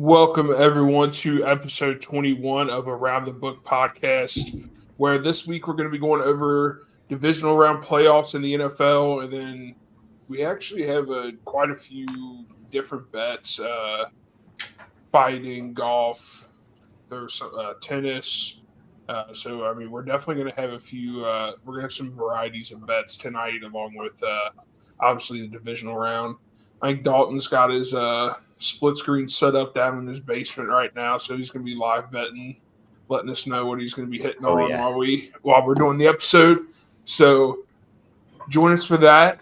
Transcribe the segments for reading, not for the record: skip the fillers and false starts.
Welcome, everyone, to episode 21 of Around the Book podcast, where this week we're going to be going over divisional round playoffs in the NFL, and then we actually have quite a few different bets, fighting, golf, there's some tennis. We're definitely going to have we're going to have some varieties of bets tonight, along with obviously the divisional round. I think Dalton's got his split screen set up down in his basement right now, so he's going to be live betting, letting us know what he's going to be hitting while we're doing the episode. So join us for that.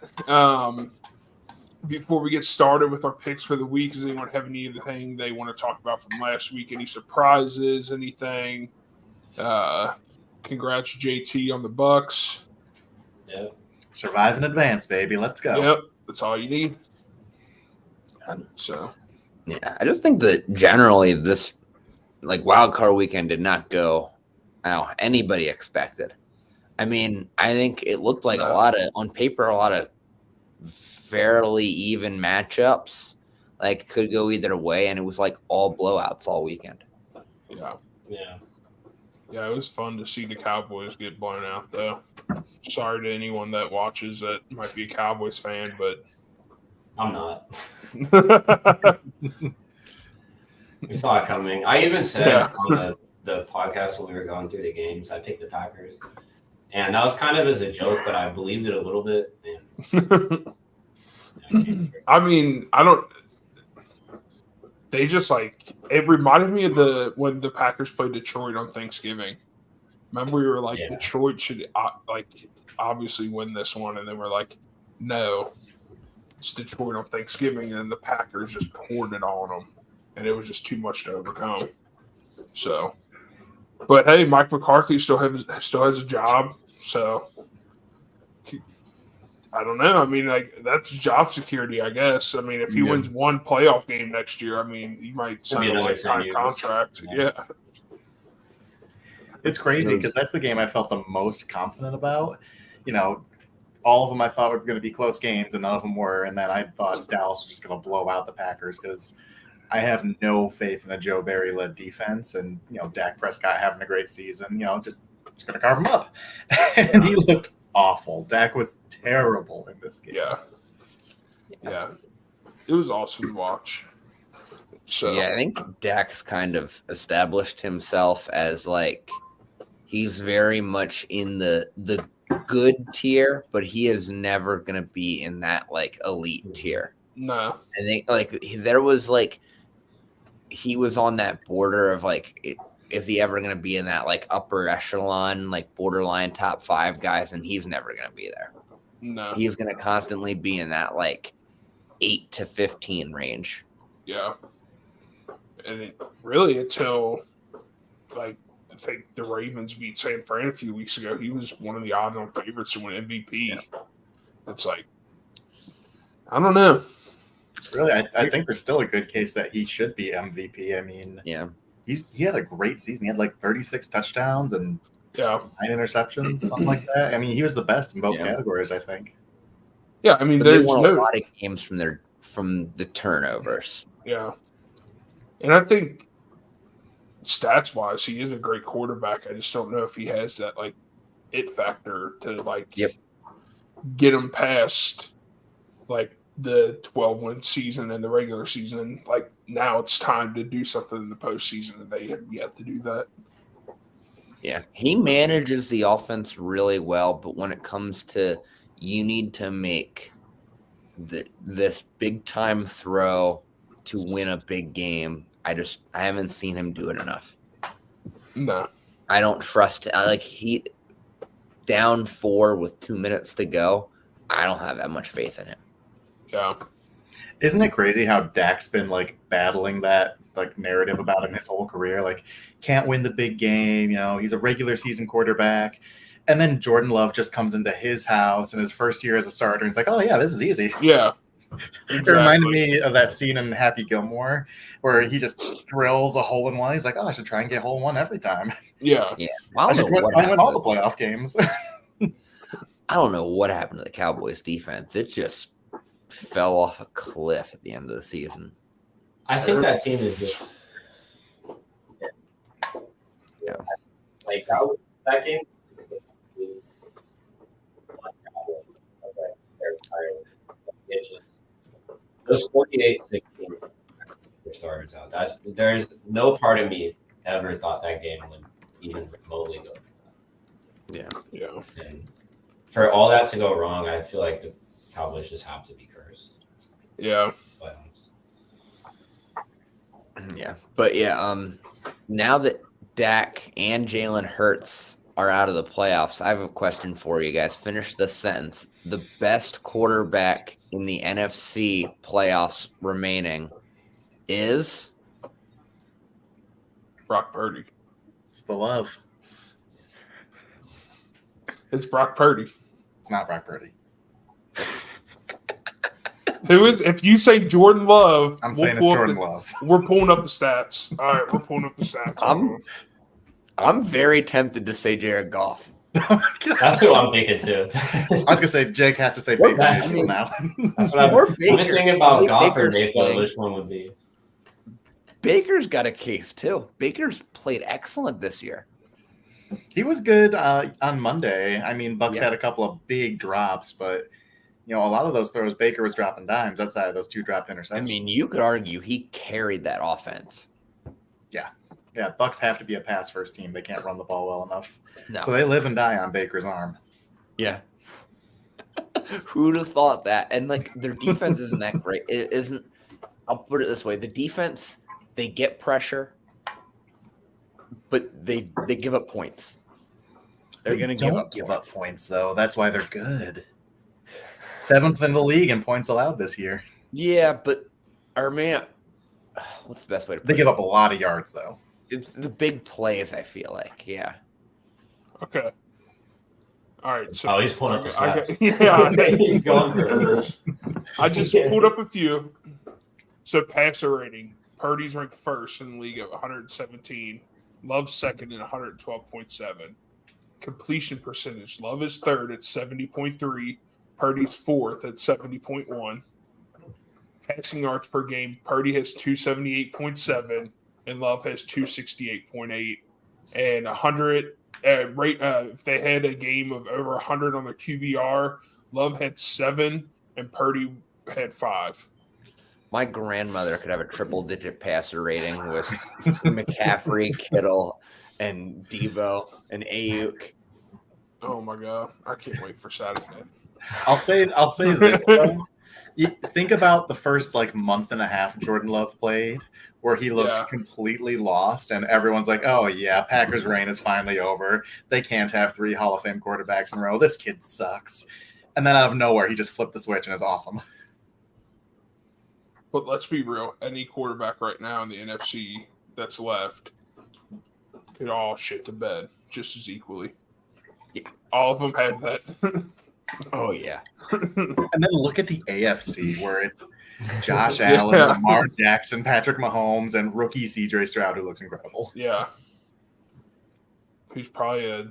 Before we get started with our picks for the week, does anyone have anything they want to talk about from last week? Any surprises? Anything? Congrats, JT, on the Bucks. Yep. Survive in advance, baby. Let's go. Yep, that's all you need. I just think that generally this wild card weekend did not go how anybody expected. I mean, I think it looked like a lot of fairly even matchups. Like could go either way, and it was like all blowouts all weekend. Yeah, it was fun to see the Cowboys get blown out, though. Sorry to anyone that watches that might be a Cowboys fan, but I'm not. We saw it coming. I even said on the podcast when we were going through the games, I picked the Packers. And that was kind of as a joke, but I believed it a little bit. I mean, they just it reminded me of when the Packers played Detroit on Thanksgiving. Remember we were like, Detroit should obviously win this one, and then we're like, no, it's Detroit on Thanksgiving, and the Packers just poured it on them, and it was just too much to overcome. So, but hey, Mike McCarthy still has a job, so I don't know. I mean, that's job security, I guess. I mean, if he wins one playoff game next year, I mean, he might sign a lifetime contract. Yeah. It's crazy because that's the game I felt the most confident about. All of them I thought were going to be close games, and none of them were. And then I thought Dallas was just going to blow out the Packers because I have no faith in a Joe Barry-led defense. And, Dak Prescott having a great season, just going to carve him up. And he looked awful. Dak was terrible in this game. Yeah. It was awesome to watch. So I think Dak's kind of established himself as he's very much in the good tier, but he is never going to be in that elite tier. No. I think there was he was on that border of is he ever going to be in that upper echelon, borderline top 5 guys, and he's never going to be there. No. He's going to constantly be in that 8 to 15 range. Yeah. And really until I think the Ravens beat San Fran a few weeks ago, he was one of the odds-on favorites to win MVP. Yeah. It's I don't know. Really, I think there's still a good case that he should be MVP. I mean, he had a great season. He had 36 touchdowns and 9 interceptions, something like that. I mean, he was the best in both categories, I think. Yeah, I mean, but there's a lot of games from the turnovers. Yeah, and I think stats-wise, he is a great quarterback. I just don't know if he has that it factor to get him past the 12-win season and the regular season. Now it's time to do something in the postseason, and they have yet to do that. Yeah, he manages the offense really well, but when it comes to you need to make this big-time throw to win a big game, I haven't seen him do it enough. No. I don't trust he down 4 with 2 minutes to go. I don't have that much faith in him. Yeah. Isn't it crazy how Dak's been battling that narrative about him his whole career? Can't win the big game, he's a regular season quarterback. And then Jordan Love just comes into his house in his first year as a starter. He's like, oh yeah, this is easy. Yeah. Exactly. It reminded me of that scene in Happy Gilmore where he just drills a hole in one. He's like, oh, I should try and get hole in one every time. Yeah. I should win all the playoff games. I don't know what happened to the Cowboys defense. It just fell off a cliff at the end of the season. I think that team is just Yeah. Like that game. It's just those 48-16 starters out. There's no part of me ever thought that game would even remotely go. Yeah. And for all that to go wrong, I feel like the Cowboys just have to be cursed. Yeah. Yeah. But yeah, now that Dak and Jalen Hurts are out of the playoffs, I have a question for you guys. Finish the sentence. The best quarterback in the NFC playoffs remaining is Brock Purdy. It's the love. It's Brock Purdy. It's not Brock Purdy. Who is? If you say Jordan Love, I'm saying it's Jordan Love. We're pulling up the stats. All right, we're pulling up the stats. I'm very tempted to say Jared Goff. That's who I'm thinking too. I was gonna say Jake has to say Baker Mayfield now. That's what I've been thinking about Goff or Mayfield. Which one would be? Baker's got a case too. Baker's played excellent this year. He was good on Monday. I mean, Bucks had a couple of big drops, but a lot of those throws, Baker was dropping dimes outside of those 2 dropped interceptions. I mean, you could argue he carried that offense. Yeah, Bucks have to be a pass-first team. They can't run the ball well enough. No. So they live and die on Baker's arm. Yeah. Who'd have thought that? And their defense isn't that great. It isn't. I'll put it this way: the defense, they get pressure, but they give up points. They're going to give up points, though. That's why they're good. 7th in the league in points allowed this year. Yeah, but what's the best way to put it? They give up a lot of yards, though. It's the big plays, I feel like. Yeah. Okay. All right. So he's pulling up the stats. He's going for it. I just pulled up a few. So passer rating. Purdy's ranked first in the league at 117. Love second at 112.7. Completion percentage. Love is third at 70.3. Purdy's fourth at 70.1. Passing yards per game. Purdy has 278.7. And Love has 268.8, and 100 if they had a game of over 100 on their QBR, Love had 7 and Purdy had 5. My grandmother could have a triple-digit passer rating with McCaffrey, Kittle, and Debo and Ayuk. Oh my God, I can't wait for Saturday. I'll say this though. You think about the first month and a half Jordan Love played, where he looked completely lost, and everyone's like, "Oh yeah, Packers' reign is finally over. They can't have 3 Hall of Fame quarterbacks in a row. This kid sucks." And then out of nowhere, he just flipped the switch and is awesome. But let's be real: any quarterback right now in the NFC that's left could all shit to bed just as equally. Yeah, all of them have that. Oh yeah. And then look at the AFC, where it's Josh Allen, Lamar Jackson, Patrick Mahomes, and rookie CJ Stroud, who looks incredible. Yeah. Who's probably a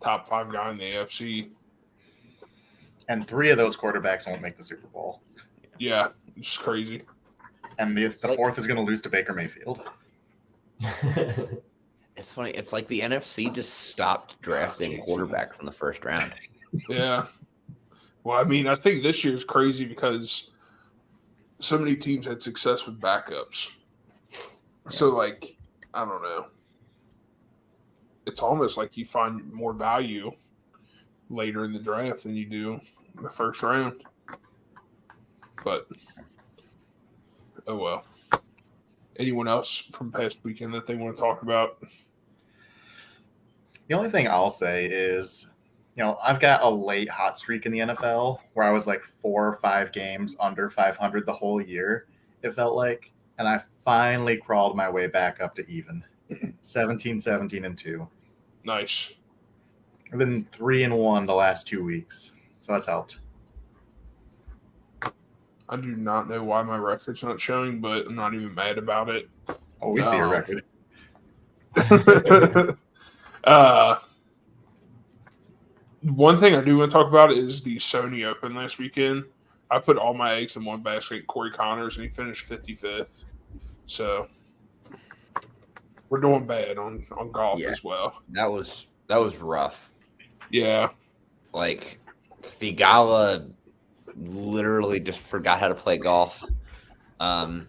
top 5 guy in the AFC. And 3 of those quarterbacks won't make the Super Bowl. Yeah, it's crazy. And the 4th is going to lose to Baker Mayfield. It's funny. It's like the NFC just stopped drafting quarterbacks in the first round. Yeah. Well, I mean, I think this year is crazy because so many teams had success with backups. So, I don't know. It's almost like you find more value later in the draft than you do in the first round. But, oh well. Anyone else from past weekend that they want to talk about? The only thing I'll say is, I've got a late hot streak in the NFL where I was 4 or 5 games under 500 the whole year, it felt like. And I finally crawled my way back up to even. 17, 17, and 2. Nice. I've been 3-1 the last 2 weeks, so that's helped. I do not know why my record's not showing, but I'm not even mad about it. Oh, we see your record. One thing I do want to talk about is the Sony Open last weekend. I put all my eggs in one basket, Corey Connors, and he finished 55th. So we're doing bad on golf Yeah. as well. That was rough. Yeah. Like Figala literally just forgot how to play golf. And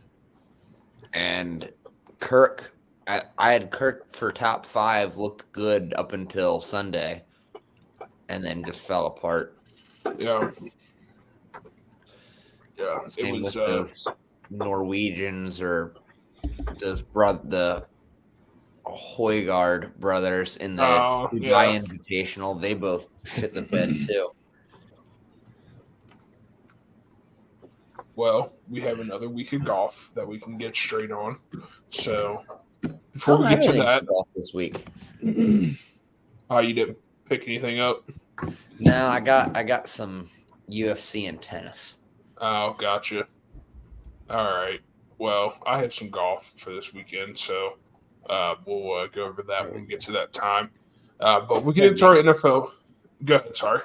Kirk, I had Kirk for top 5, looked good up until Sunday, and then just fell apart. Yeah. Yeah. Same It was with those Norwegians or the Højgaard brothers in the Dubai yeah. Invitational. They both shit the bed too. Well, we have another week of golf that we can get straight on. So before we get to that, golf this week. You didn't pick anything up? No, I got some UFC and tennis. Oh, gotcha. All right. Well, I have some golf for this weekend, so we'll go over that when we get to that time. But we'll get into our NFL. Go ahead. Sorry.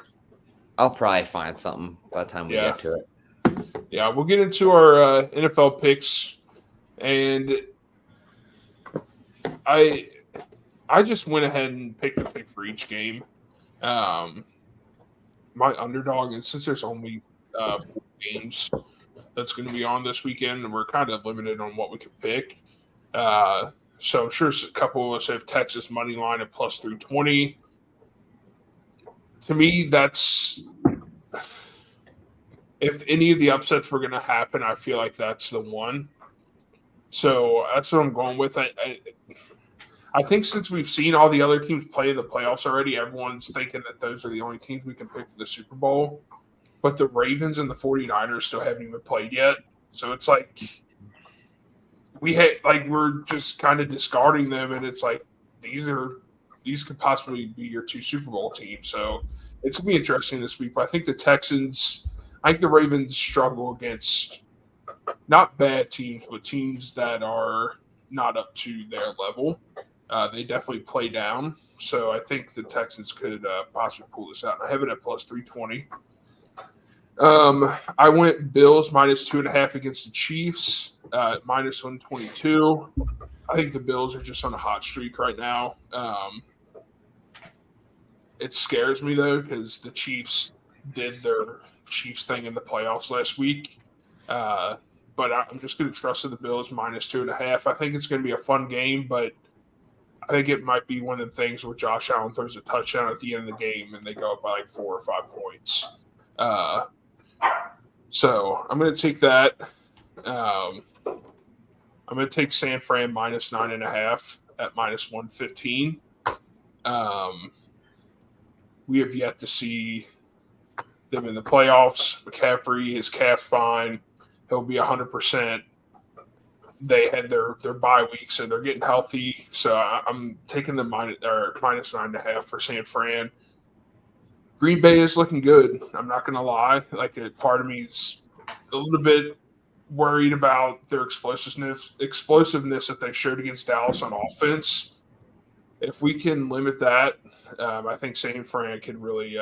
I'll probably find something by the time we get to it. Yeah, we'll get into our NFL picks, and I just went ahead and picked a pick for each game. My underdog, and since there's only 4 games that's going to be on this weekend, and we're kind of limited on what we can pick. So I'm sure a couple of us have Texas money line at plus 320. To me, that's if any of the upsets were going to happen, I feel like that's the one. So that's what I'm going with. I think since we've seen all the other teams play in the playoffs already, everyone's thinking that those are the only teams we can pick for the Super Bowl. But the Ravens and the 49ers still haven't even played yet. So it's like we're just kind of discarding them, and it's like these could possibly be your 2 Super Bowl teams. So it's gonna be interesting this week. But I think the Ravens struggle against not bad teams, but teams that are not up to their level. They definitely play down. So I think the Texans could possibly pull this out. I have it at plus 320. I went Bills minus 2.5 against the Chiefs, minus 122. I think the Bills are just on a hot streak right now. It scares me, though, because the Chiefs did their Chiefs thing in the playoffs last week. But I'm just going to trust in the Bills minus 2.5. I think it's going to be a fun game, but I think it might be one of the things where Josh Allen throws a touchdown at the end of the game and they go up by like 4 or 5 points. So I'm going to take that. I'm going to take San Fran minus 9.5 at minus 115. We have yet to see them in the playoffs. McCaffrey, his calf fine. He'll be 100%. They had their bye week, so they're getting healthy. So I'm taking the minus 9.5 for San Fran. Green Bay is looking good. I'm not going to lie. Like, a part of me is a little bit worried about their explosiveness that they showed against Dallas on offense. If we can limit that, I think San Fran could really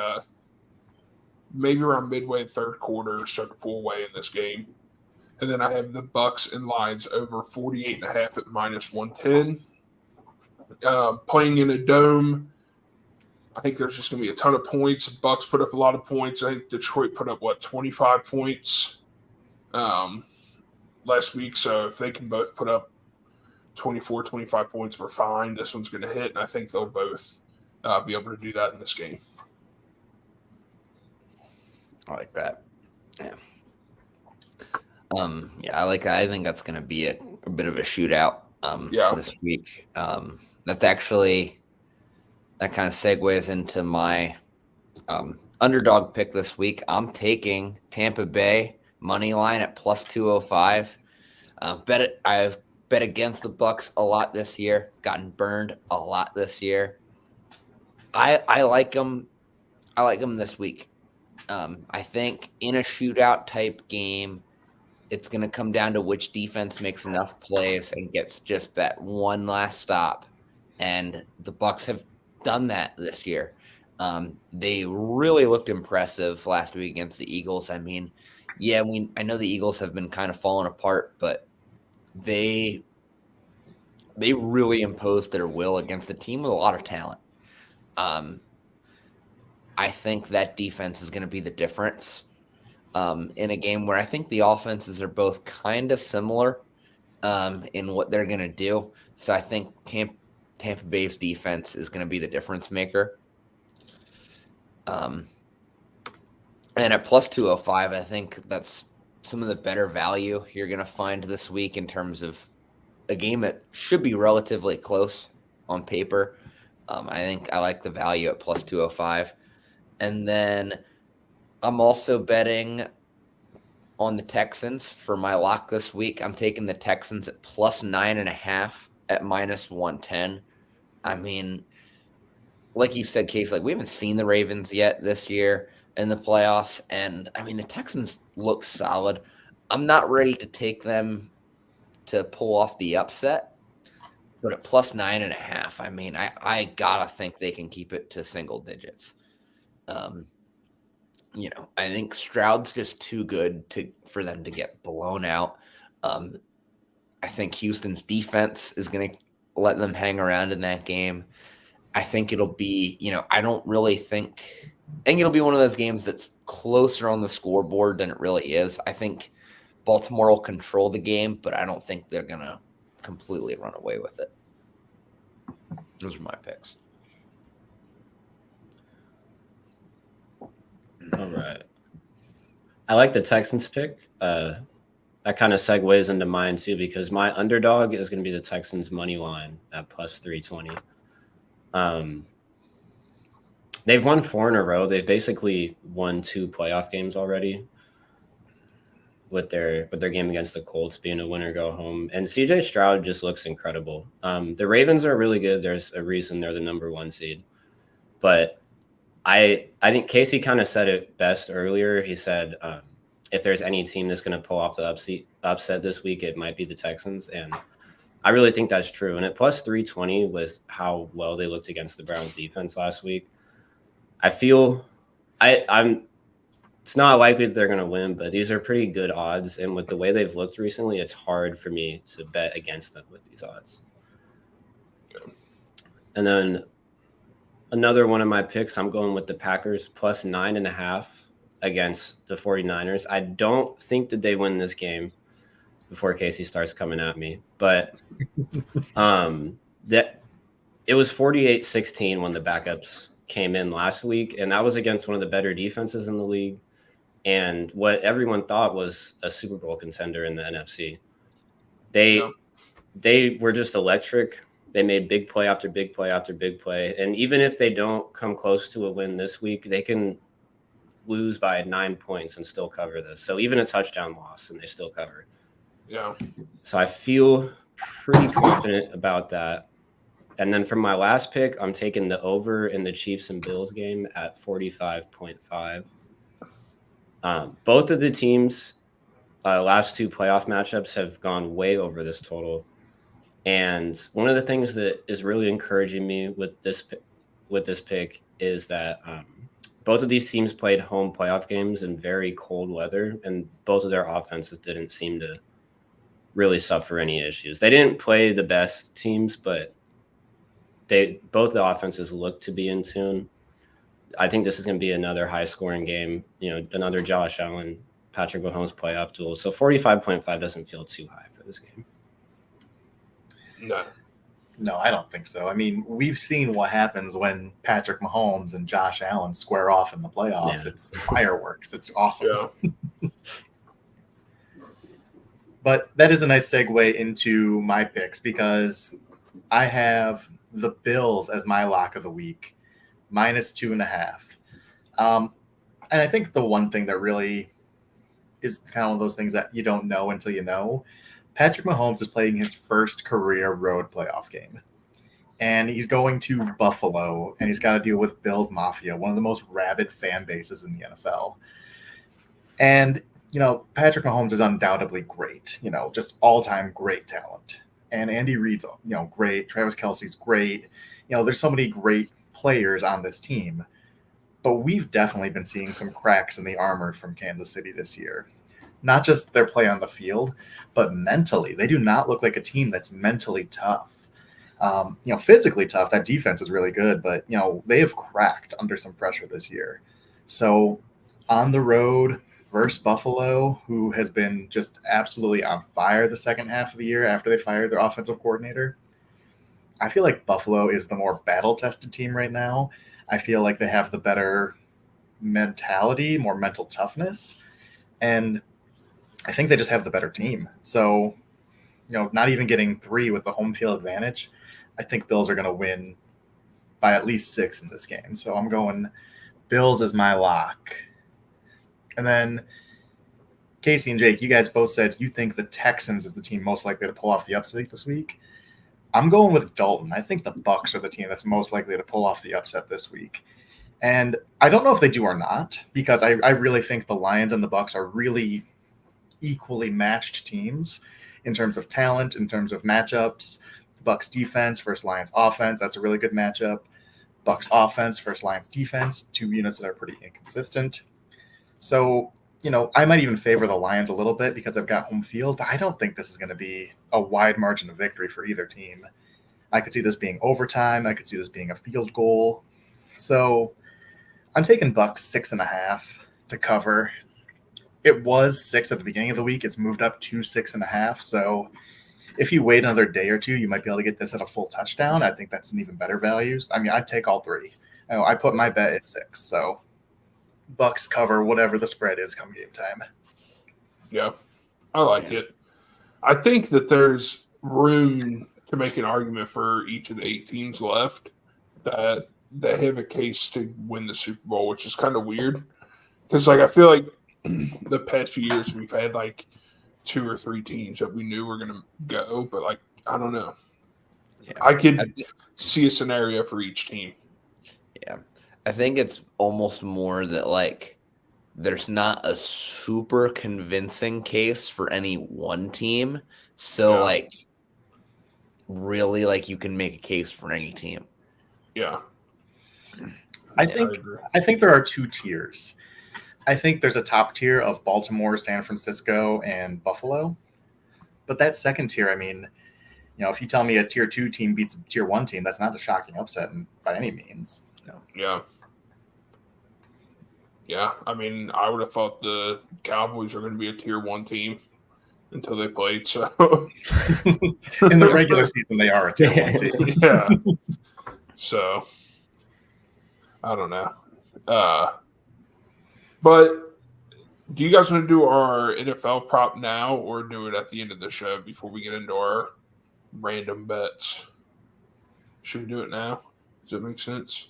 maybe around midway third quarter start to pull away in this game. And then I have the Bucks and Lions over 48.5 at minus 110. Playing in a dome, I think there's just going to be a ton of points. Bucks put up a lot of points. I think Detroit put up, 25 points last week. So if they can both put up 24, 25 points, we're fine. This one's going to hit, and I think they'll both be able to do that in this game. I like that. Yeah. I think that's going to be a bit of a shootout this week. That kind of segues into my underdog pick this week. I'm taking Tampa Bay money line at plus 205. I've bet against the Bucks a lot this year. Gotten burned a lot this year. I like them. I like them this week. I think in a shootout type game, it's going to come down to which defense makes enough plays and gets just that one last stop. And the Bucks have done that this year. They really looked impressive last week against the Eagles. I mean, I know the Eagles have been kind of falling apart, but they they really imposed their will against a team with a lot of talent. I think that defense is going to be the difference in a game where I think the offenses are both kind of similar in what they're going to do. So I think Tampa Bay's defense is going to be the difference maker. And at plus 205, I think that's some of the better value you're going to find this week in terms of a game that should be relatively close on paper. I think I like the value at plus 205. And then I'm also betting on the Texans for my lock this week. I'm taking the Texans at plus 9.5 at minus 110. I mean, like you said, Case, like we haven't seen the Ravens yet this year in the playoffs. And I mean, the Texans look solid. I'm not ready to take them to pull off the upset, but at plus 9.5, I mean, I gotta think they can keep it to single digits. I think Stroud's just too good for them to get blown out. I think Houston's defense is going to let them hang around in that game. I think it'll be, I think it'll be one of those games that's closer on the scoreboard than it really is. I think Baltimore will control the game, but I don't think they're going to completely run away with it. Those are my picks. All right. I like the Texans pick. That kind of segues into mine too, because my underdog is going to be the Texans money line at plus 320. They've won 4 in a row. They've basically won 2 playoff games already with their game against the Colts being a winner go home. And CJ Stroud just looks incredible. The Ravens are really good. There's a reason they're the number 1 seed. But I think Casey kind of said it best earlier. He said, if there's any team that's going to pull off the upset this week, it might be the Texans. And I really think that's true. And at plus 320 with how well they looked against the Browns defense last week, I feel it's not likely that they're going to win, but these are pretty good odds. And with the way they've looked recently, it's hard for me to bet against them with these odds. And then another one of my picks, I'm going with the Packers plus 9.5 against the 49ers. I don't think that they win this game before Casey starts coming at me, but that it was 48-16 when the backups came in last week, and that was against one of the better defenses in the league and what everyone thought was a Super Bowl contender in the NFC. They were just electric. They made big play after big play after big play. And even if they don't come close to a win this week, they can lose by 9 points and still cover this. So even a touchdown loss and they still cover. Yeah. So I feel pretty confident about that. And then for my last pick, I'm taking the over in the Chiefs and Bills game at 45.5. Both of the teams' last 2 playoff matchups have gone way over this total. And one of the things that is really encouraging me with this pick is that both of these teams played home playoff games in very cold weather, and both of their offenses didn't seem to really suffer any issues. They didn't play the best teams, but both the offenses looked to be in tune. I think this is going to be another high-scoring game, another Josh Allen, Patrick Mahomes playoff duel. So 45.5 doesn't feel too high for this game. No, I don't think so. I mean, we've seen what happens when Patrick Mahomes and Josh Allen square off in the playoffs. Yeah. It's fireworks. It's awesome. Yeah. But that is a nice segue into my picks because I have the Bills as my lock of the week, minus 2.5. And I think the one thing that really is kind of one of those things that you don't know until you know, Patrick Mahomes is playing his first career road playoff game. And he's going to Buffalo, and he's got to deal with Bills Mafia, one of the most rabid fan bases in the NFL. And, Patrick Mahomes is undoubtedly great, just all-time great talent. And Andy Reid's, great. Travis Kelce's great. There's so many great players on this team. But we've definitely been seeing some cracks in the armor from Kansas City this year. Not just their play on the field, but mentally. They do not look like a team that's mentally tough. Physically tough. That defense is really good, but they have cracked under some pressure this year. So on the road versus Buffalo, who has been just absolutely on fire the second half of the year after they fired their offensive coordinator, I feel like Buffalo is the more battle-tested team right now. I feel like they have the better mentality, more mental toughness, and I think they just have the better team. So, not even getting 3 with the home field advantage, I think Bills are going to win by at least 6 in this game. So I'm going Bills as my lock. And then Casey and Jake, you guys both said you think the Texans is the team most likely to pull off the upset this week. I'm going with Dalton. I think the Bucs are the team that's most likely to pull off the upset this week. And I don't know if they do or not, because I really think the Lions and the Bucs are really equally matched teams in terms of talent, in terms of matchups. Bucs defense versus Lions offense, that's a really good matchup. Bucs offense versus Lions defense, 2 units that are pretty inconsistent. So, I might even favor the Lions a little bit because I've got home field, but I don't think this is going to be a wide margin of victory for either team. I could see this being overtime. I could see this being a field goal. So I'm taking Bucs 6.5 to cover. It was 6 at the beginning of the week. It's moved up to 6.5. So if you wait another day or two, you might be able to get this at a full touchdown. I think that's an even better value. I mean, I'd take all 3. I put my bet at 6. So Bucs cover whatever the spread is come game time. Yeah, I like it. I think that there's room to make an argument for each of the 8 teams left that have a case to win the Super Bowl, which is kind of weird. Because, I feel like the past few years we've had, 2 or 3 teams that we knew were going to go, but, I don't know. Yeah, I could see a scenario for each team. Yeah. I think it's almost more that, there's not a super convincing case for any one team. So, really, you can make a case for any team. Yeah. I think there are 2 tiers. I think there's a top tier of Baltimore, San Francisco, and Buffalo. But that second tier, I mean, if you tell me a tier 2 team beats a tier 1 team, that's not a shocking upset by any means. Yeah. Yeah. I mean, I would have thought the Cowboys are going to be a tier 1 team until they played. So in the regular season, they are a tier 1 team. Yeah. So I don't know. But do you guys want to do our NFL prop now or do it at the end of the show before we get into our random bets? Should we do it now? Does that make sense?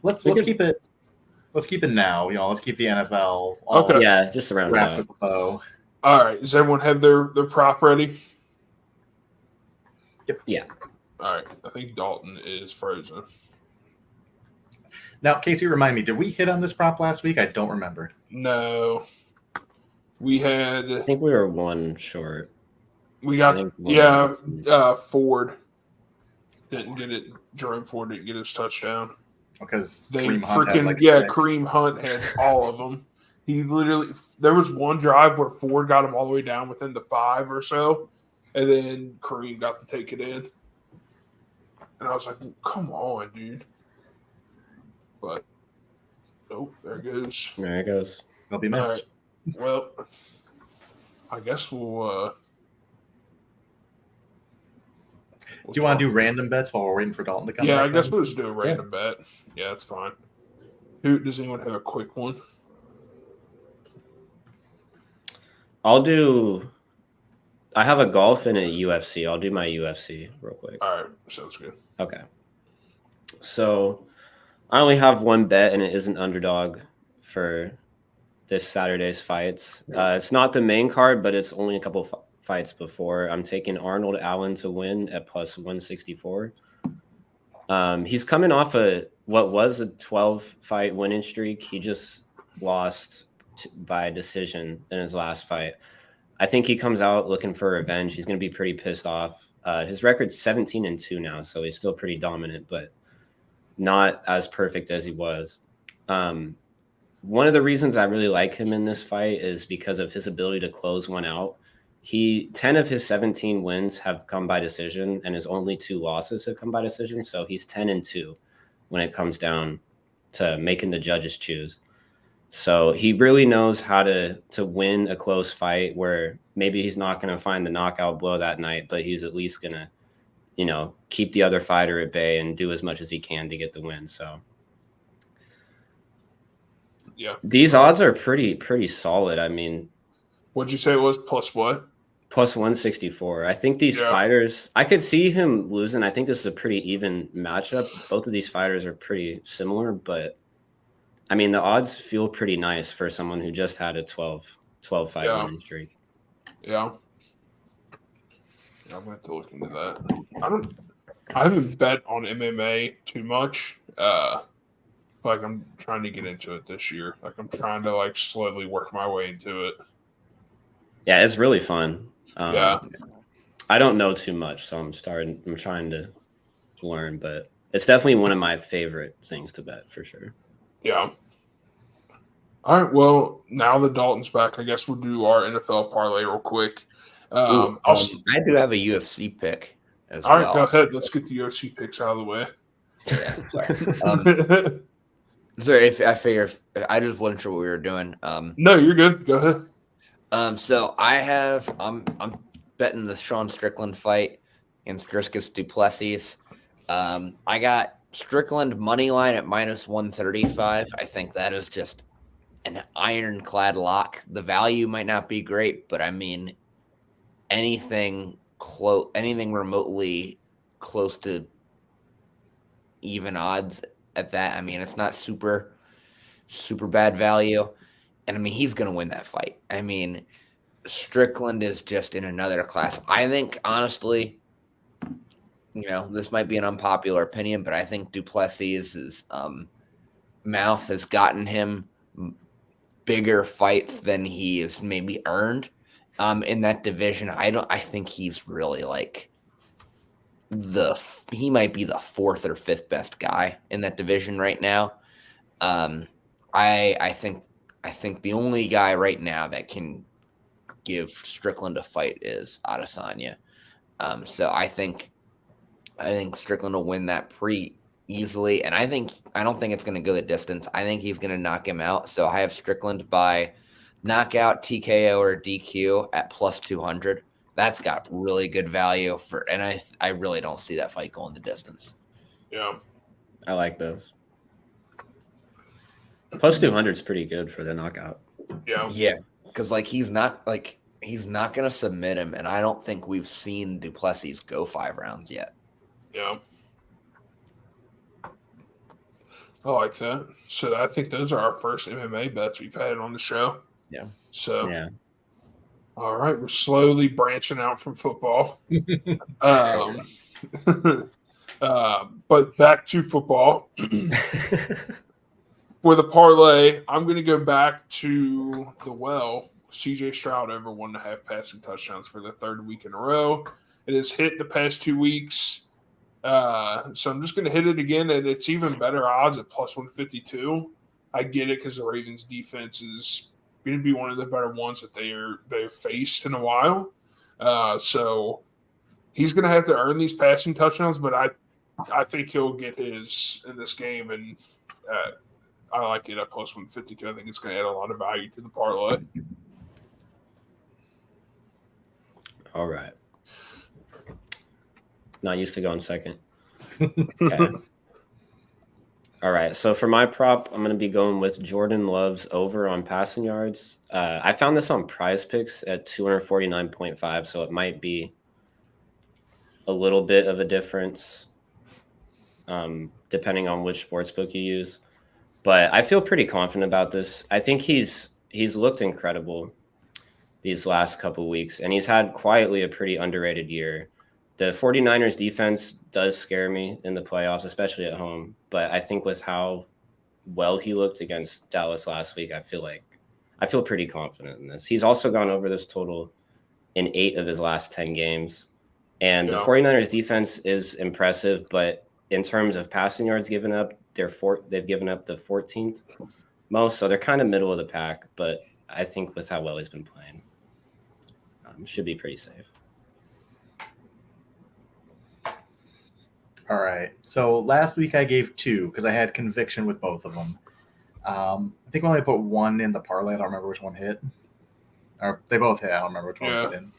Let's keep it. Let's keep it now. Let's keep the NFL. Okay. Yeah, just around wrapped with a bow. All right. Does everyone have their prop ready? Yep. Yeah. All right. I think Dalton is frozen. Now, Casey, remind me, did we hit on this prop last week? I don't remember. No. We had. I think we were 1 short. We got Ford didn't get it. Jerome Ford didn't get his touchdown. Because Kareem Hunt freaking had 6. Kareem Hunt had all of them. He literally there was one drive where Ford got him all the way down within the 5 or so, and then Kareem got to take it in. And I was like, "Come on, dude!" But nope, there it goes. There it goes. They'll be missed. Right. Well, I guess we'll do you want to do random bets while we're waiting for Dalton to come? Yeah, I guess we'll just do a random bet. Yeah, that's fine. Does anyone have a quick one? I have a golf and a UFC. I'll do my UFC real quick. All right, sounds good. Okay. So I only have 1 bet, and it is an underdog for this Saturday's fights. It's not the main card, but it's only a couple fights before. I'm taking Arnold Allen to win at plus 164. He's coming off what was a 12-fight winning streak. He just lost by decision in his last fight. I think he comes out looking for revenge. He's going to be pretty pissed off. His record's 17-2 now, so he's still pretty dominant, but not as perfect as he was. One of the reasons I really like him in this fight is because of his ability to close one out. 10 of his 17 wins have come by decision, and his only 2 losses have come by decision. So he's 10-2 when it comes down to making the judges choose. So he really knows how to win a close fight where maybe he's not going to find the knockout blow that night, but he's at least going to, keep the other fighter at bay and do as much as he can to get the win. So Yeah. These odds are pretty solid. I mean, what'd you say it was? Plus what? Plus 164. I think these fighters, I could see him losing. I think this is a pretty even matchup. Both of these fighters are pretty similar, but I mean, the odds feel pretty nice for someone who just had a 12 fight winning streak. Yeah. I'm going to have to look into that. I haven't bet on MMA too much. Like I'm trying to get into it this year. Like I'm trying to like slowly work my way into it. Yeah, it's really fun. Yeah. I don't know too much, so I'm trying to learn, but it's definitely one of my favorite things to bet for sure. Yeah. All right. Well, now that Dalton's back, I guess we'll do our NFL parlay real quick. I do have a UFC pick as all well. All right, go ahead. Let's get the UFC picks out of the way. Yeah. Sorry, I just wasn't sure what we were doing. No, you're good. Go ahead. So I'm betting the Sean Strickland fight against Dricus Duplessis. I got Strickland money line at minus 135. I think that is just an ironclad lock. The value might not be great, but I mean, anything remotely close to even odds at that. I mean, it's not super bad value. And I mean, he's going to win that fight. I mean, Strickland is just in another class. I think, honestly, this might be an unpopular opinion, but I think Duplessis' mouth has gotten him bigger fights than he has maybe earned in that division. I think he's really like he might be the 4th or 5th best guy in that division right now. I think the only guy right now that can give Strickland a fight is Adesanya. So I think Strickland will win that pretty easily, and I don't think it's going to go the distance. I think he's going to knock him out. So I have Strickland by knockout, TKO, or DQ at plus 200. That's got really good value and I really don't see that fight going the distance. Yeah, I like those. Plus 200 is pretty good for the knockout. Yeah, because he's not going to submit him, and I don't think we've seen Duplessis go 5 rounds yet. Yeah. I like that. So I think those are our first MMA bets we've had on the show. Yeah. So yeah. All right, we're slowly branching out from football. But back to football. For the parlay, I'm going to go back to CJ Stroud over 1.5 passing touchdowns for the 3rd week in a row. It has hit the past 2 weeks. So I'm just going to hit it again, and it's even better odds at plus 152. I get it because the Ravens defense is going to be one of the better ones that they've faced in a while. So he's going to have to earn these passing touchdowns, but I think he'll get his in this game, and I like it at plus 152. I think it's going to add a lot of value to the parlay. All right. Not used to going second. Okay. All right. So for my prop, I'm going to be going with Jordan Love's over on passing yards. I found this on Prize Picks at 249.5, so it might be a little bit of a difference depending on which sportsbook you use. But I feel pretty confident about this. I think he's looked incredible these last couple weeks, and he's had quietly a pretty underrated year. The 49ers defense does scare me in the playoffs, especially at home. But I think with how well he looked against Dallas last week, I feel pretty confident in this. He's also gone over this total in 8 of his last 10 games. And the 49ers defense is impressive, but in terms of passing yards given up, they've given up the 14th most. So they're kind of middle of the pack, but I think with how well he's been playing, should be pretty safe. All right. So last week I gave 2 because I had conviction with both of them. I think I only put 1 in the parlay. I don't remember which one hit. Or they both hit. I don't remember which one I put in.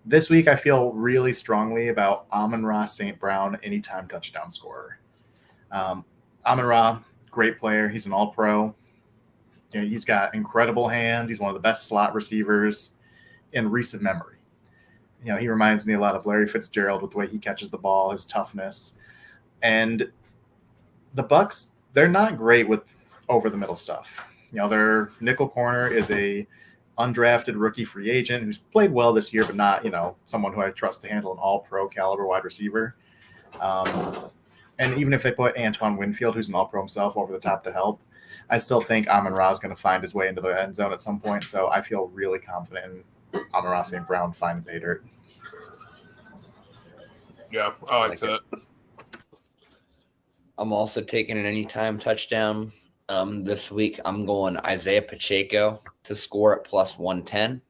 This week I feel really strongly about Amon-Ra St. Brown anytime touchdown scorer. Amon-Ra, great player. He's an all-pro. He's got incredible hands. He's one of the best slot receivers in recent memory. He reminds me a lot of Larry Fitzgerald with the way he catches the ball, his toughness. And the Bucks, they're not great with over-the-middle stuff. Their nickel corner is a undrafted rookie free agent who's played well this year, but not, someone who I trust to handle an all-pro caliber wide receiver. And even if they put Antoine Winfield, who's an all-pro himself, over the top to help, I still think Amon-Ra is going to find his way into the end zone at some point. So I feel really confident in Amon-Ra St. Brown finding pay dirt. Yeah, I like that. I'm also taking an anytime touchdown. This week, I'm going Isaiah Pacheco to score at plus 110.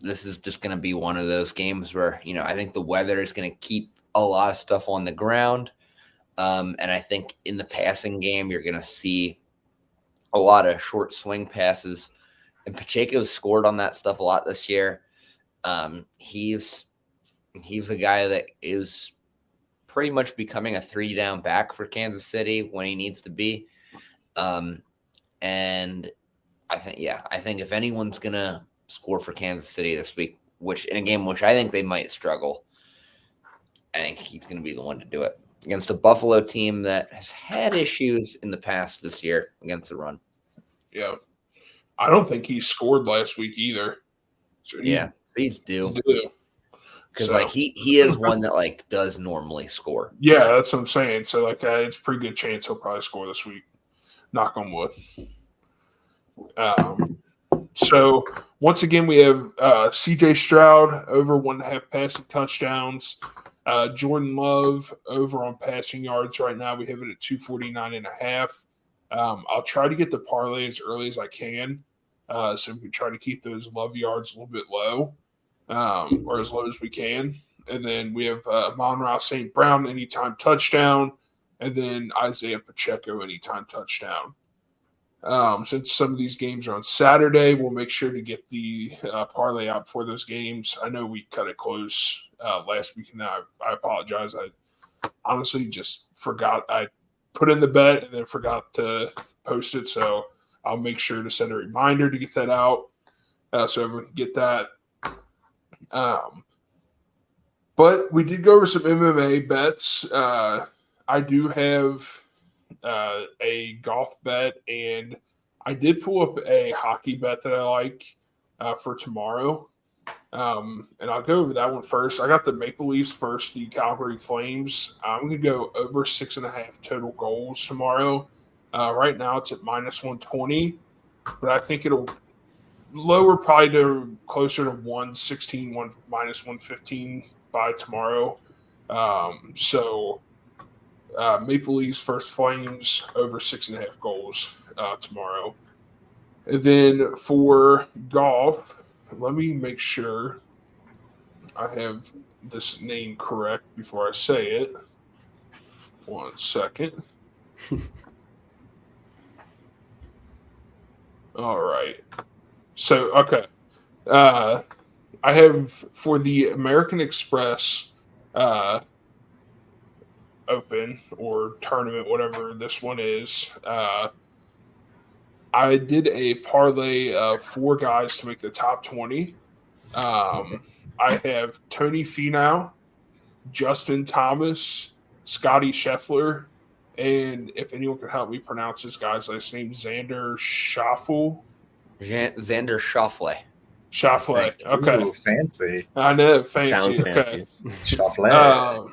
This is just going to be one of those games where, I think the weather is going to keep a lot of stuff on the ground. And I think in the passing game, you're going to see a lot of short swing passes. And Pacheco's scored on that stuff a lot this year. He's a guy that is pretty much becoming a 3-down back for Kansas City when he needs to be. And I think if anyone's going to score for Kansas City this week, which in a game which I think they might struggle, I think he's going to be the one to do it against a Buffalo team that has had issues in the past this year against the run. Yeah. I don't think he scored last week either. So he's due. Because he is one that does normally score. Yeah, that's what I'm saying. So it's a pretty good chance he'll probably score this week. Knock on wood. So once again, we have C.J. Stroud over 1.5 passing touchdowns. Jordan Love over on passing yards right now. We have it at 249.5. I'll try to get the parlay as early as I can, so we can try to keep those Love yards a little bit low, or as low as we can. And then we have Amon-Ra St. Brown anytime touchdown, and then Isaiah Pacheco anytime touchdown. Since some of these games are on Saturday, we'll make sure to get the parlay out before those games. I know we cut it close last week, and I apologize. I honestly just forgot. I put in the bet and then forgot to post it, so I'll make sure to send a reminder to get that out so everyone can get that. But we did go over some MMA bets. I do have a golf bet, and I did pull up a hockey bet that I like for tomorrow. And I'll go over that one first. I got the Maple Leafs first, the Calgary Flames. I'm going to go over 6.5 total goals tomorrow. Right now it's at -120, but I think it'll lower probably to closer to 116, -115 by tomorrow. So Maple Leafs first Flames over 6.5 goals tomorrow. And then for golf, let me make sure I have this name correct before I say it. 1 second. All right. So, okay. I have for the American Express Open or tournament, whatever this one is. I did a parlay of 4 guys to make the top 20. I have Tony Finau, Justin Thomas, Scotty Scheffler, and if anyone can help me pronounce this guy's last name, Xander Schauffele. Xander Schauffele. Schauffele. Okay. Ooh, fancy. I know. Fancy. Sounds okay. fancy. Schauffele.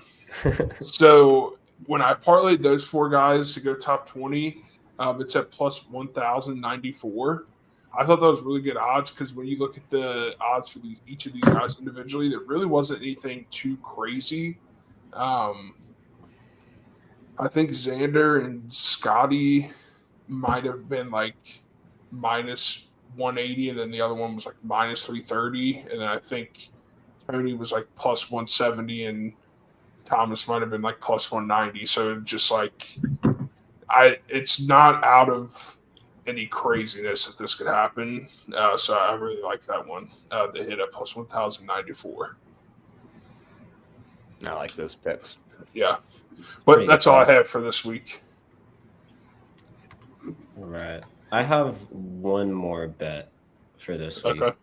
So when I parlayed those 4 guys to go top 20, it's at plus 1,094. I thought that was really good odds because when you look at the odds for each of these guys individually, there really wasn't anything too crazy. I think Xander and Scotty might have been like minus 180, and then the other one was like minus 330, and then I think Tony was like plus 170, and Thomas might have been like plus 190. So just like it's not out of any craziness that this could happen. So I really like that one. They hit at plus 1,094. I like those picks. Yeah, but Pretty that's good. all I have for this week. All right. I have one more bet for this week. Okay.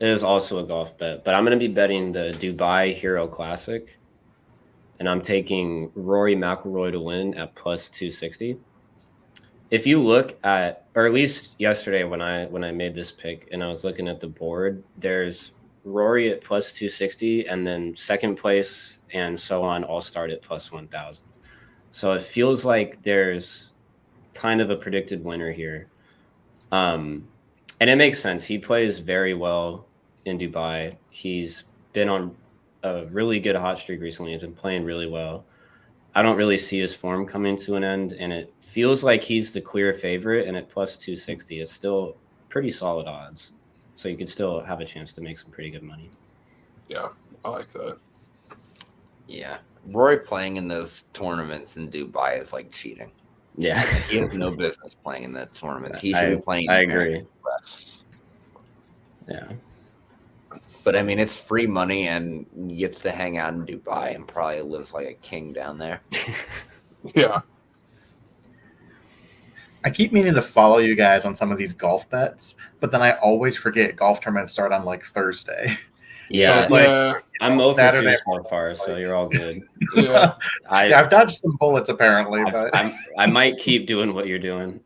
It is also a golf bet, but I'm going to be betting the Dubai Hero Classic, and I'm taking Rory McIlroy to win at plus 260. If you look at, or at least yesterday when I made this pick and I was looking at the board, there's Rory at plus 260, and then second place and so on all start at plus 1,000. So it feels like there's kind of a predicted winner here. And it makes sense. He plays very well in Dubai. He's been on a really good hot streak recently. He's been playing really well. I don't really see his form coming to an end, and it feels like he's the clear favorite, and at plus 260, it's still pretty solid odds. So you could still have a chance to make some pretty good money. Yeah, I like that. Yeah. Rory playing in those tournaments in Dubai is like cheating. Yeah. He has no business playing in the tournaments. He should be playing. I agree. Yeah. But I mean, it's free money, and he gets to hang out in Dubai and probably lives like a king down there. Yeah. I keep meaning to follow you guys on some of these golf bets, but then I always forget golf tournaments start on like Thursday. Yeah. So it's like, Yeah. I'm over Saturday. so far, so you're all good. Yeah. Yeah, I've dodged some bullets apparently, but I might keep doing what you're doing.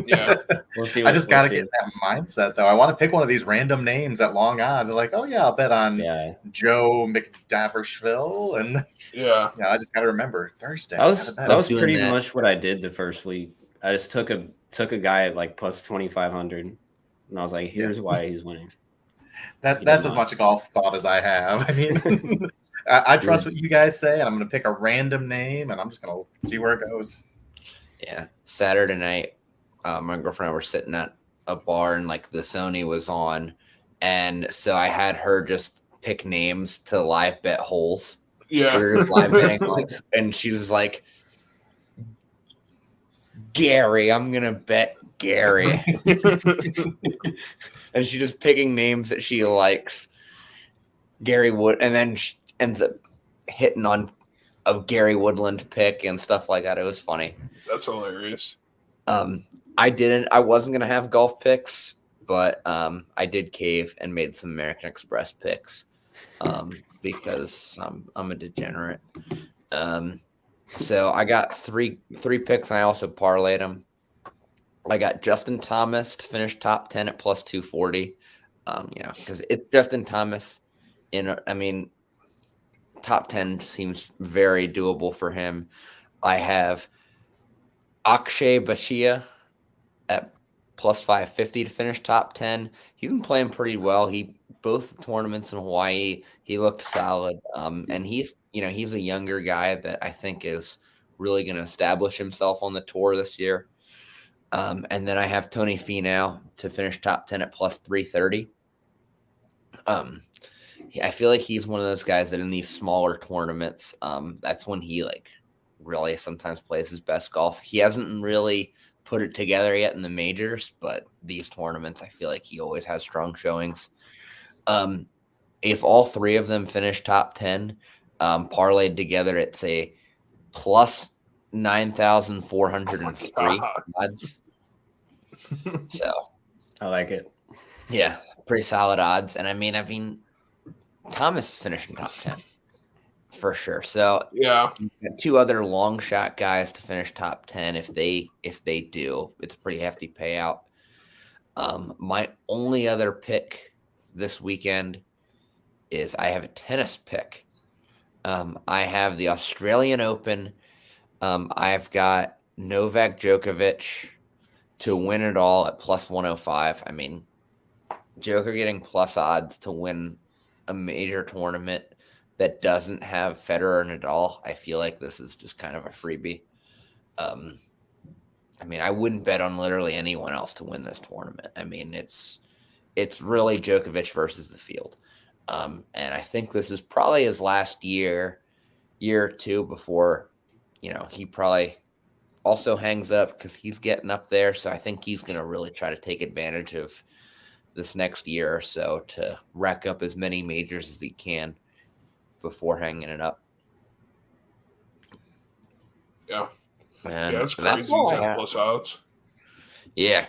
Yeah. We'll see. I just got to see. get that mindset though. I want to pick one of these random names at long odds. I'm like, oh yeah, I'll bet on Yeah. Joe McDavershville, and Yeah. I just got to remember Thursday. That was doing pretty that. much what I did the first week. I just took a guy at like plus 2,500, and I was like, here's why he's winning. That's as much golf thought as I have. I mean, I trust what you guys say, and I'm going to pick a random name, and I'm just going to see where it goes. Yeah. Saturday night, my girlfriend and I were sitting at a bar, and like the Sony was on, and so I had her just pick names to live bet holes. Yeah. We were just live betting, like, and she was like, Gary, I'm gonna bet Gary. And she's just picking names that she likes. Gary Wood, and then she ends up hitting on a Gary Woodland pick and stuff like that. It was funny. That's hilarious. I wasn't gonna have golf picks, but I did cave and made some American Express picks. Because I'm a degenerate. So I got three picks, and I also parlayed them. I got Justin Thomas to finish top 10 at plus 240. Because it's Justin Thomas. I mean, top 10 seems very doable for him. I have Akshay Bhatia at plus 550 to finish top 10. He's been playing pretty well. Both tournaments in Hawaii, he looked solid. And he's a younger guy that I think is really going to establish himself on the tour this year. And then I have Tony Finau to finish top 10 at plus 330. I feel like he's one of those guys that in these smaller tournaments, that's when he like really sometimes plays his best golf. He hasn't really put it together yet in the majors, but these tournaments, I feel like he always has strong showings. If all three of them finish top 10, parlayed together, it's a plus 9,403 odds. So I like it. Yeah, pretty solid odds. And I mean, Thomas is finishing top 10 for sure. So Yeah. two other long shot guys to finish top 10. If they do, it's a pretty hefty payout. My only other pick this weekend is I have a tennis pick. I have the Australian Open. I've got Novak Djokovic to win it all at plus 105. I mean, Joker getting plus odds to win a major tournament that doesn't have Federer and Nadal. I feel like this is just kind of a freebie. I mean, I wouldn't bet on literally anyone else to win this tournament. I mean, it's really Djokovic versus the field. And I think this is probably his last year or two before, he probably also hangs up because he's getting up there. So I think he's going to really try to take advantage of this next year or so to rack up as many majors as he can before hanging it up. Yeah. And yeah, it's crazy. He's at plus odds. Yeah.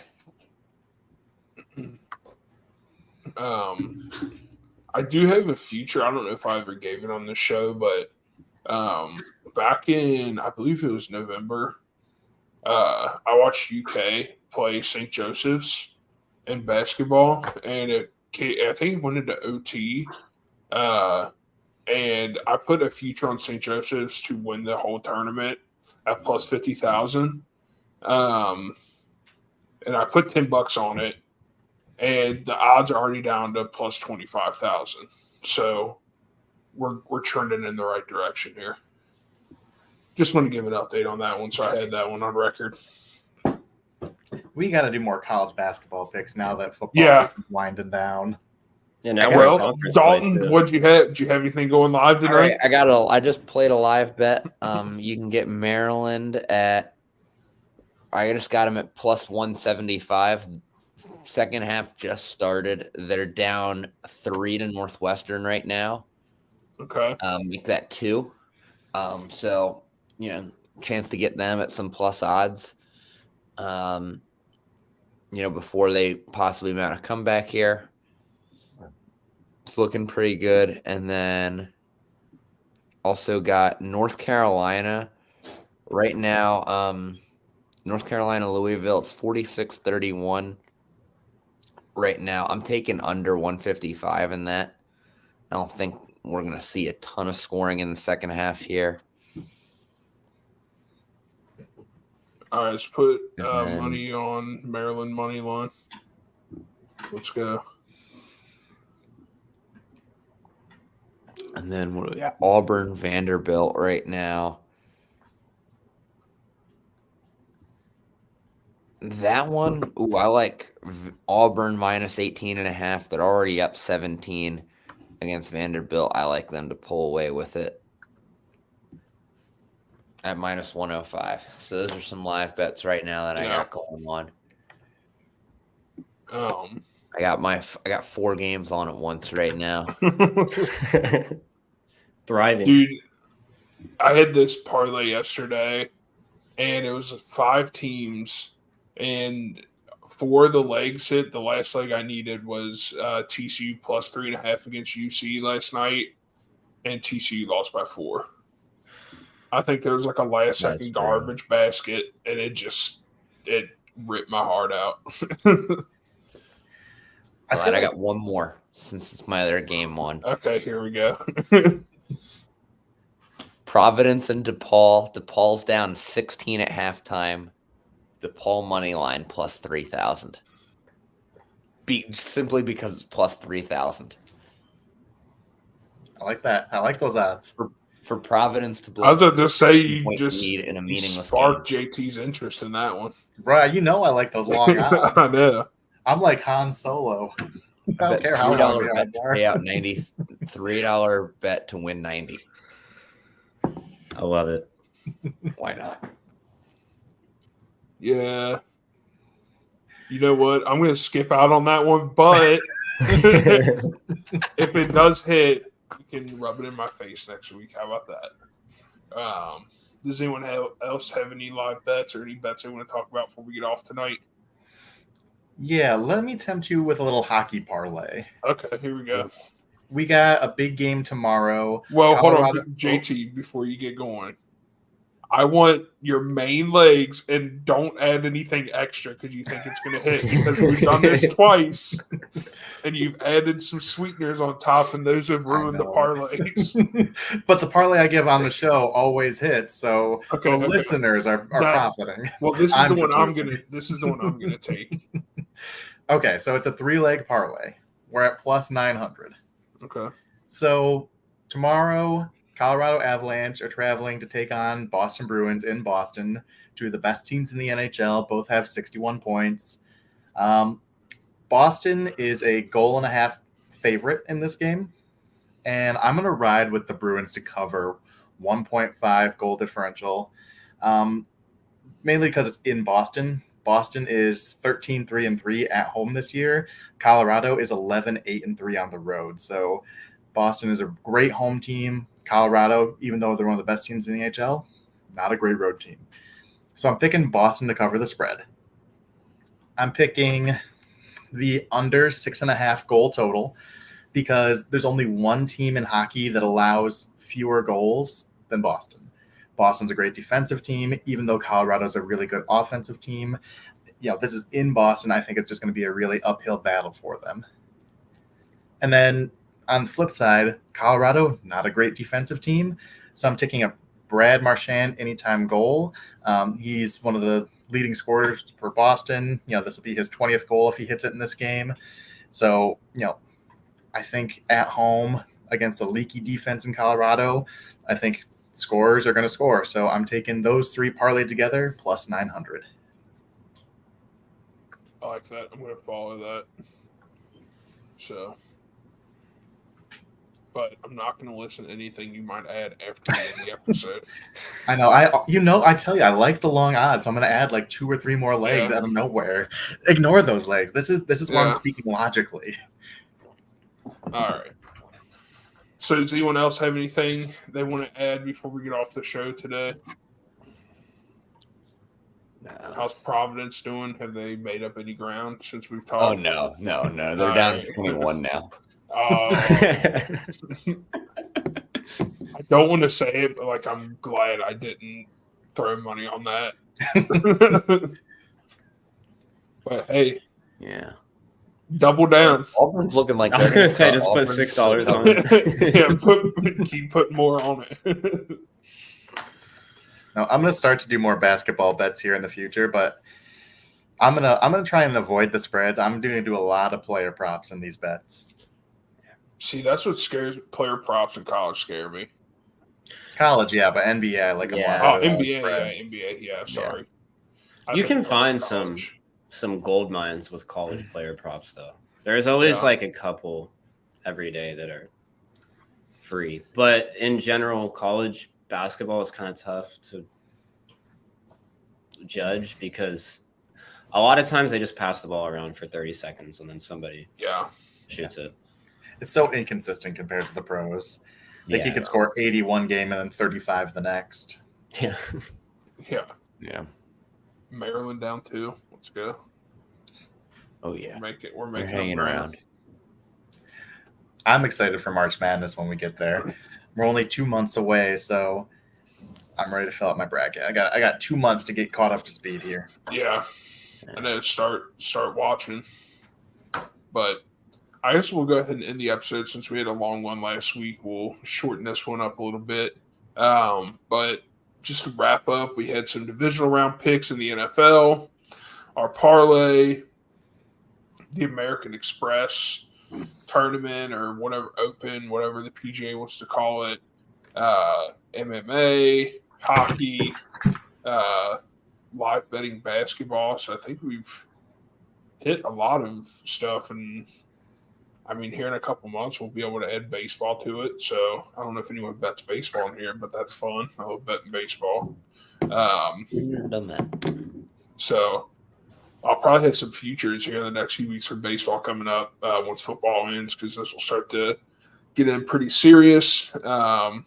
I do have a future. I don't know if I ever gave it on the show, but back in, I believe it was November, I watched UK play St. Joseph's in basketball, and I think it went into OT. And I put a future on St. Joseph's to win the whole tournament at plus 50,000. And I put $10 on it, and the odds are already down to plus 25,000. So we're trending in the right direction here. Just want to give an update on that one, so I had that one on record. We got to do more college basketball picks now that football's winding down. Yeah, well, Dalton, what'd you have? Did you have anything going live tonight? All right, I just played a live bet. You can get Maryland at. I just got them at plus 175. Second half just started. They're down 3 to Northwestern right now. Okay. Make that 2. So chance to get them at some plus odds. Before they possibly mount a comeback here. It's looking pretty good. And then also got North Carolina right now. North Carolina, Louisville, it's 46-31 right now. I'm taking under 155 in that. I don't think we're going to see a ton of scoring in the second half here. All right, let's put money on Maryland money line. Let's go. And then what do we got? Auburn, Vanderbilt right now. That one, I like Auburn minus 18.5. They're already up 17 against Vanderbilt. I like them to pull away with it at minus 105. So those are some live bets right now that I got going on. I got 4 games on at once right now. Thriving. Dude, I had this parlay yesterday, and it was 5 teams, and 4 of the legs hit. The last leg I needed was TCU plus 3.5 against UC last night, and TCU lost by 4. I think there was like a last-second garbage basket, and it ripped my heart out. I got one more since it's my other game one. Okay, here we go. Providence and DePaul. DePaul's down 16 at halftime. DePaul money line plus 3,000. Simply because it's plus 3,000. I like that. I like those odds. For Providence to blow. I was about to say you just in a meaningless sparked JT's interest in that one. Right, I like those long odds. I know. I'm like Han Solo. I don't care how long the odds are. Pay out $93 bet to win 90. I love it. Why not? Yeah. You know what? I'm going to skip out on that one, but if it does hit, you can rub it in my face next week. How about that? Does anyone else have any live bets or any bets they want to talk about before we get off tonight? Yeah, let me tempt you with a little hockey parlay. Okay, here we go. We got a big game tomorrow. Well, hold on, JT, before you get going. I want your main legs, and don't add anything extra because you think it's going to hit, because we've done this twice, and you've added some sweeteners on top, and those have ruined the parlays. But the parlay I give on the show always hits, so listeners are profiting. Well, this is the one I'm gonna take. Okay, so it's a 3-leg parlay. We're at plus 900. Okay. So tomorrow Colorado Avalanche are traveling to take on Boston Bruins in Boston, two of the best teams in the NHL. Both have 61 points. Boston is a goal and a half favorite in this game, and I'm going to ride with the Bruins to cover 1.5 goal differential, mainly because it's in Boston. Boston is 13-3-3 at home this year. Colorado is 11-8-3 on the road. So Boston is a great home team. Colorado, even though they're one of the best teams in the NHL, not a great road team. So I'm picking Boston to cover the spread. I'm picking the under 6.5 goal total because there's only one team in hockey that allows fewer goals than Boston. Boston's a great defensive team, even though Colorado's a really good offensive team. This is in Boston. I think it's just going to be a really uphill battle for them. And then on the flip side, Colorado, not a great defensive team. So I'm taking a Brad Marchand anytime goal. He's one of the leading scorers for Boston. This will be his 20th goal if he hits it in this game. So, I think at home against a leaky defense in Colorado, I think scorers are going to score. So I'm taking those three parlayed together plus 900. I like that. I'm going to follow that. So, but I'm not going to listen to anything you might add after the end of the episode. I know. I tell you, I like the long odds. So I'm going to add like 2 or 3 more legs out of nowhere. Ignore those legs. This is why I'm speaking logically. All right. So does anyone else have anything they want to add before we get off the show today? No. How's Providence doing? Have they made up any ground since we've talked? Oh, no. They're down 21 now. I don't want to say it, but I'm glad I didn't throw money on that. But hey, yeah, double down. Auburn's looking like I was going to say, just put $6 on it. Yeah, keep putting more on it. No, I'm going to start to do more basketball bets here in the future, but I'm gonna try and avoid the spreads. I'm going to do a lot of player props in these bets. See, that's what scares player props in college scare me. College, yeah, but NBA, I like a lot. Oh, NBA, yeah. Sorry. Yeah. You can find some gold mines with college player props, though. There's always a couple every day that are free, but in general, college basketball is kind of tough to judge because a lot of times they just pass the ball around for 30 seconds and then somebody shoots it. It's so inconsistent compared to the pros. Like you could score 81 game and then 35 the next. Yeah. Yeah. Maryland down 2. Let's go. Oh yeah. We're making hanging around. I'm excited for March Madness when we get there. We're only 2 months away, so I'm ready to fill out my bracket. I got 2 months to get caught up to speed here. Yeah. And then start watching. But I guess we'll go ahead and end the episode since we had a long one last week. We'll shorten this one up a little bit. But just to wrap up, we had some divisional round picks in the NFL, our parlay, the American Express tournament or whatever, open, whatever the PGA wants to call it, MMA, hockey, live betting basketball. So I think we've hit a lot of stuff, and I mean, here in a couple months, we'll be able to add baseball to it. So I don't know if anyone bets baseball in here, but that's fun. I love betting baseball. We've never done that. So I'll probably have some futures here in the next few weeks for baseball coming up once football ends, because this will start to get in pretty serious. But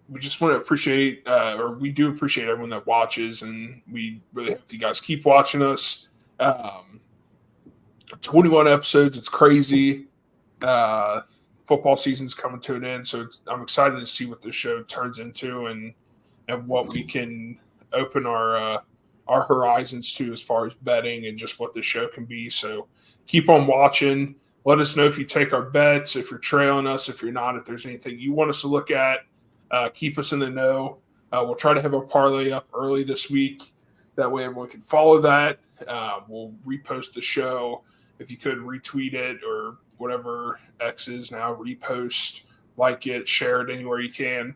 we just want to appreciate, or we do appreciate everyone that watches, and we really hope you guys keep watching us. 21 episodes. It's crazy. Football season's coming to an end, so I'm excited to see what this show turns into and what we can open our horizons to as far as betting and just what the show can be. So keep on watching. Let us know if you take our bets, if you're trailing us, if you're not, if there's anything you want us to look at. Keep us in the know. We'll try to have our parlay up early this week. That way everyone can follow that. We'll repost the show. If you could retweet it or whatever X is now, repost like it, share it anywhere you can.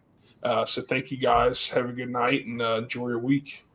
So thank you guys. Have a good night and enjoy your week.